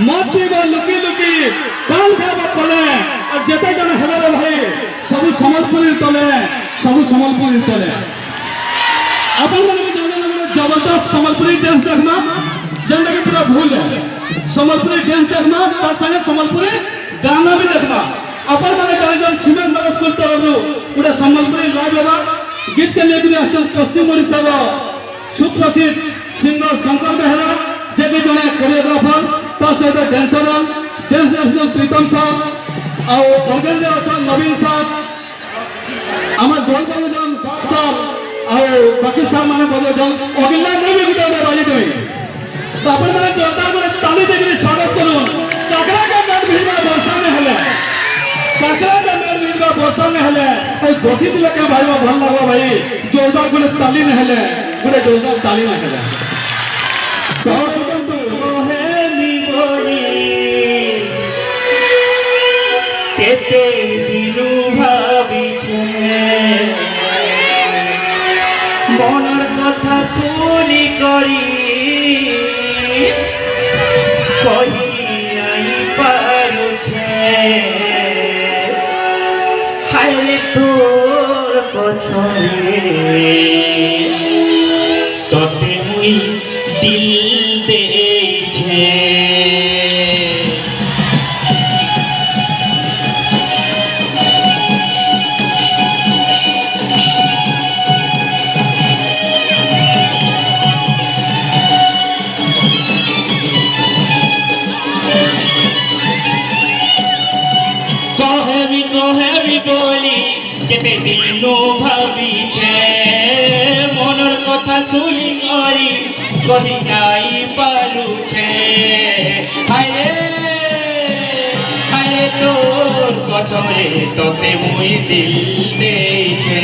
मत पीबा लुकी लुकी कान खाबा तले और जेते जन हेले रे भाई सब संबलपुरी तले अपन मन में जन जबरदस्त संबलपुरी डांस देखना जन के पूरा भूल है संबलपुरी डांस देखना तार संगे संबलपुरी गाना भी देखना अपन मन जन सीमेंट नगर स्कूल तरफ पूरा संबलपुरी लाइव लेवा गीत के लेके आस्ते पश्चिम ओडिशा रो सुप्रसिद्ध सिंगर शंकर बेहरा जे कि जने कोरियोग्राफर ता सहित डांसर प्रीतम साहब और ऑर्गेन नवीन साहब आम ढोल बजन बाग साहब और बाकी साहब माने बजन अगिला नहीं भी गुटे बाजी देवे तो अपन माने जोरदार माने ताली देके स्वागत करूं काकरा का मेल भीड़ वर्षा में हले और घोषी दिले के भाई भल लागो भाई जोरदार गुटे ताली में हले गुटे जोरदार ताली में हले केते दिनु भाबिछे मनर कथा तुली करी कही नहीं पारुछे हाय तोर कसरे तोते मुई दिल देछे बोली केते दिनो भाबिछे मनर कथा तुली करी कही नाई पारुछे हाय तोर कसरे तोते मुई दिल देछे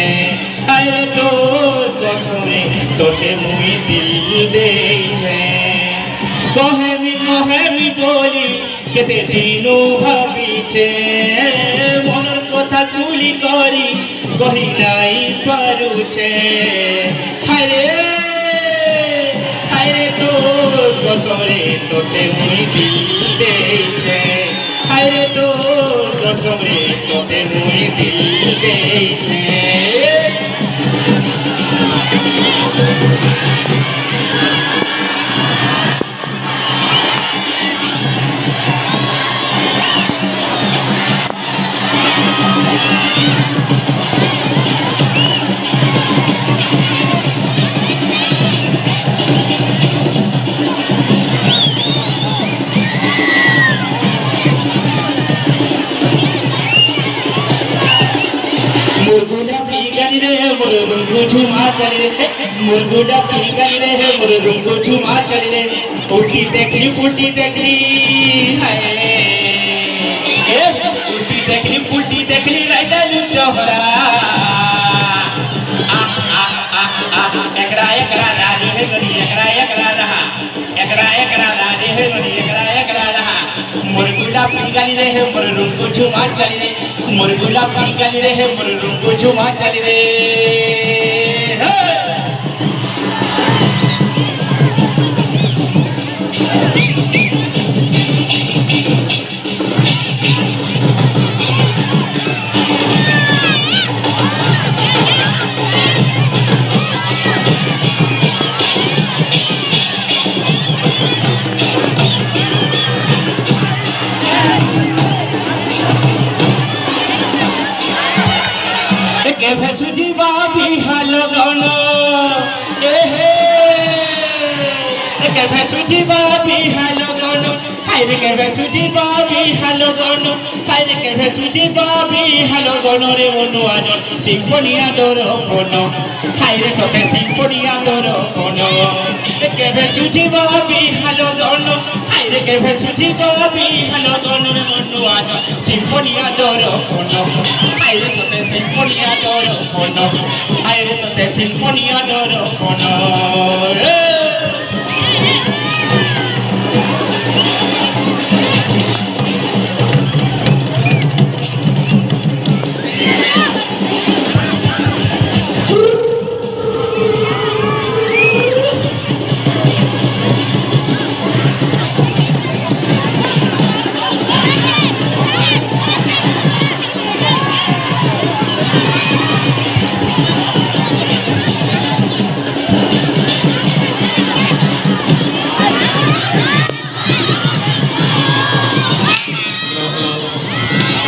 हाय तोर कसरे तोते मुई दिल देछे कहेमी बोली केते दिनो भाबिछे मनर कथा तुली करी कही नाई पारुछे हायरे तोर कसरे तोते मुई दिल देछे हायरे तोर कसरे तोते मुई दिल देछे मुर्गुडा पीगनी रे मुर्गु झुमा चली रे मुर्गुडा पीगनी रे मुर्गु झुमा चली रे उल्टी देखली हाय उल्टी देखली राइटा लू चोहरा एकरा रानी है गनी एकरा रानी है गनी एकरा रहा मुर्गुला पीगनी रे मुर्गु झुमा चली रे मुर्गुला पीगनी रे मुर्गु झुमा चली रे के भसुजी बाबी हालो गनो के भसुजी बाबी हालो गनो हायरे के भसुजी बाबी हालो गनो हायरे के भसुजी बाबी हालो गनो रे मनु आज सिम्फनिया दर कोनो हायरे सते सिम्फनिया दर कोनो के भसुजी बाबी हालो गनो हायरे के भसुजी बाबी हालो गनो रे मनु आज सिम्फनिया दर कोनो हायरे सते सिम्फनिया दर कोनो हायरे सते सिम्फनिया दर कोनो